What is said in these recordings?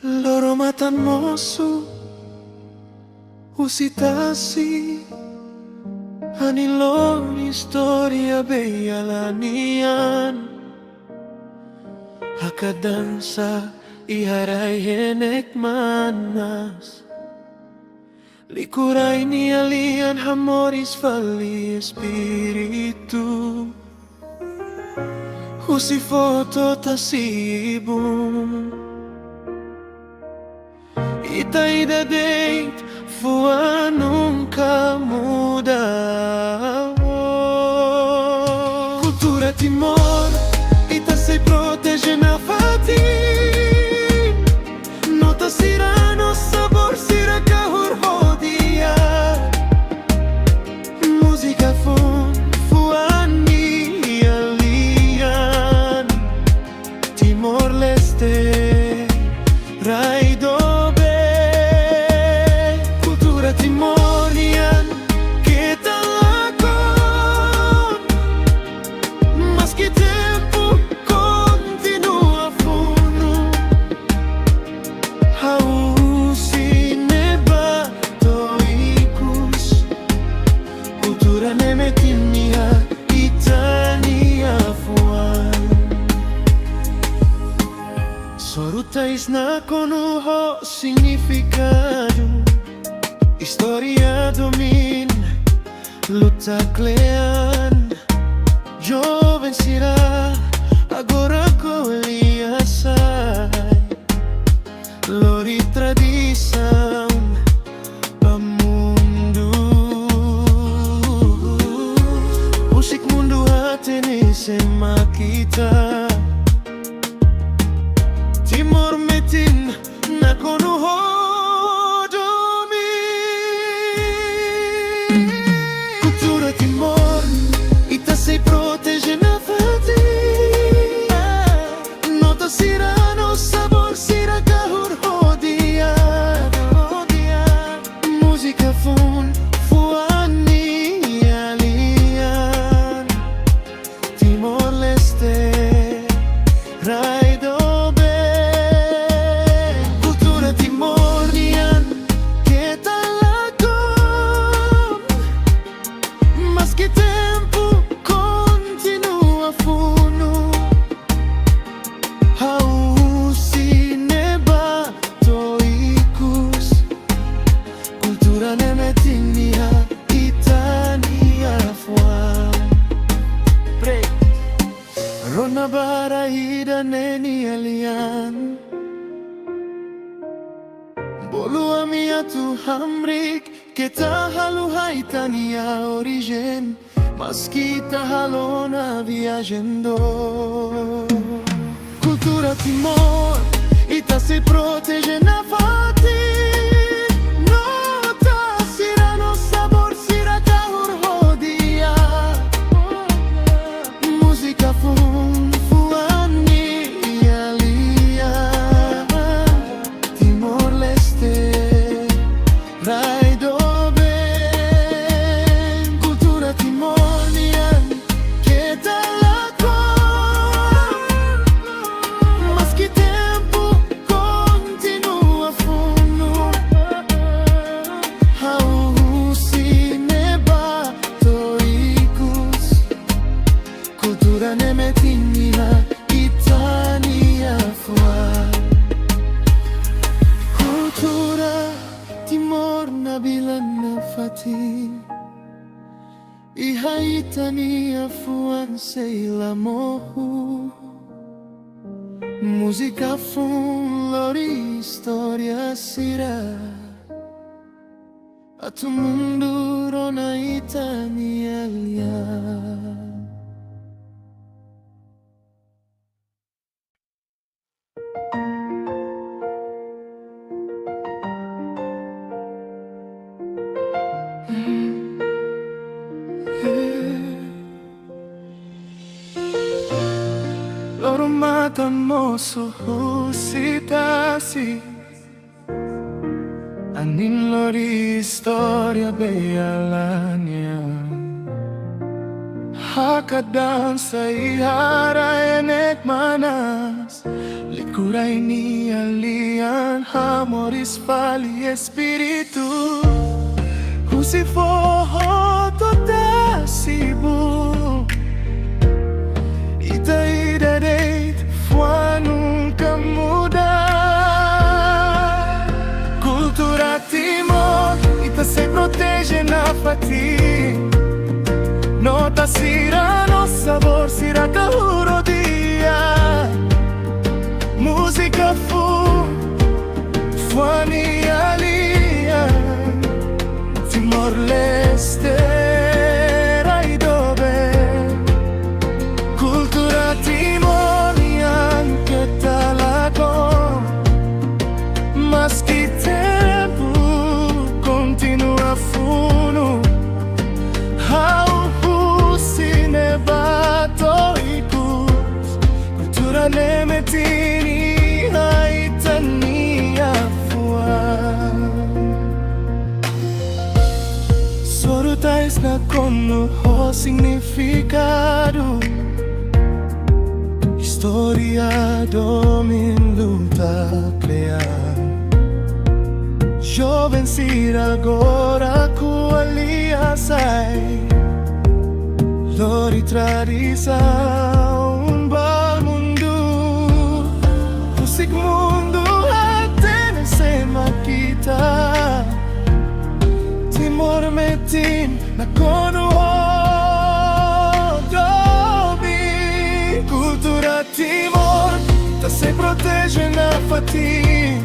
Loro matan mosu usitasi Anilor historia beyalanian Hakadansa iharay henek manas Likuray ni alian hamoris fali espiritu Usi foto tasibum Ita ida date fua nunca muda Cultura Timor Ita se protege na fatin Nota sirano sabor sira kahur hodia Música fuani alian Timor Leste Raido Timorian que talakon Mas que tempo continua funo Hausi neba toikus Cultura nemetimia itania fuan Sorutais na konuho significado Historia domin, luta clean Jovem será, agora colhia sai Lori tradição, pa mundo Usik mundo hatene semakita Timor metin, na konuho Timor, ita se protege na fatin Nota sirano sabor sira kahur hodia Música fuani alian Timor Leste Raido be Cultura timorian que talakon Mas que tempo continua funo Hausi neba toikus Cultura nemetinia itania fuan Rona baraida neni alian Bolu amia tu hamrik Kita halu haitania origen Mas kita halona viajando Cultura Timor Ita se protege na fatin Nota sirano sabor sira kahur hodia Música fuani alia Timor Leste Raido Nemetimia itania fuan Cultura Timor nabilan na fatin Iha itania fuan seila mohu Música fun lori historia sira A tu mundo rona itania lian Loro matan mosu usitasi Anin lori historia beyalania Hakadansa ihara manas likuray ni alian hamoris fali espiritu Husifoho toda sibu Ida date fuanung kamuda Cultura Timor ita se protege na fati Nota sira no sabor sira kahuro dia Música fuani alia Timor-Leste raidobe Cultura timorian que talago Mas que tempo continua funo Cultura nemetini haitania fua Sorutais na como o significado História do luta crear Jovem sir agora com aliasai Lori tradição bal mundo Musik mundo até se makita Timor metin na kono dobi Cultura Timor ta se protege na fati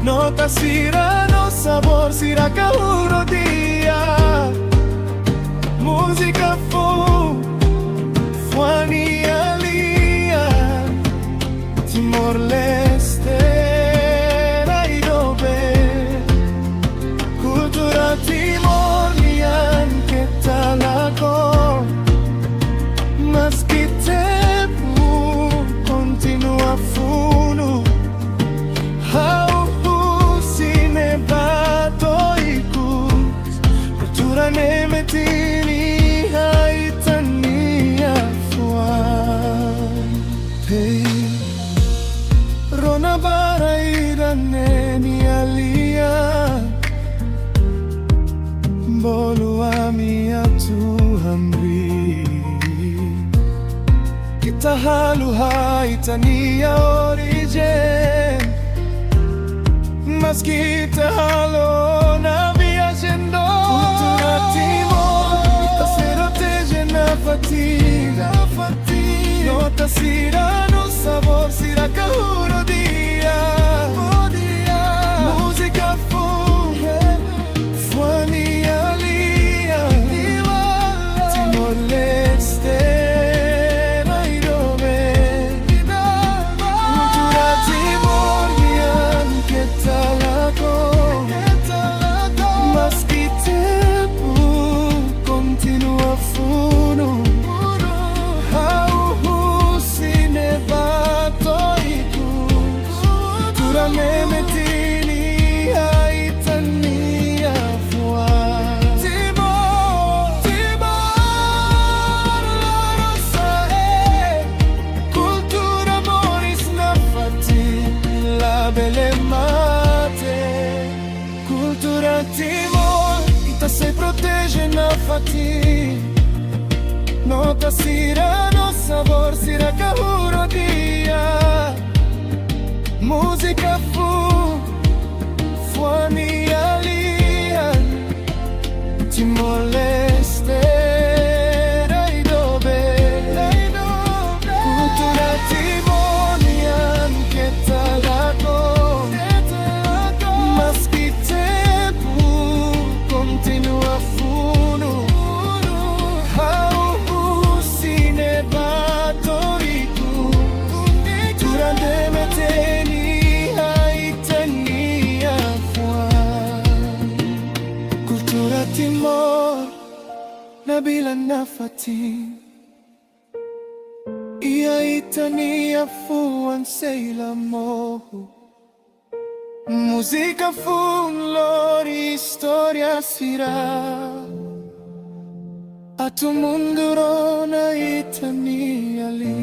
Nota sira no sabor sira kahuro dia Música fuani alia Timor-Leste raidobe Cultura timorian que talago Mas que tempo continua funo Hau sine batoicus Cultura nemetini Rona baraira neni alia Bolu amia tu hamri Kita halu haitania origin Mas kita halo na viajendo Cultura Timor Ita se protege na fatiga Nota sira no sabor sira kahuro dia Música fuani alia Timor-Leste raidobe Cultura timorian que talago Mas que tempo continua funo nemetini haitania fua Timor lorosa Cultura moris na fati La belle mate Cultura Timor ita se protege na fati Nota sira no sabor sira kahuro dia Música fuani alia Timor-Leste raidobe Cultura timorian que talago Mas que tempo continua funo Hau sine batoiku Cultura nemeteni Timor nabila nafati Ia itania fuan seila mohu Música fun lor historia sira A tu mundo na itani ali.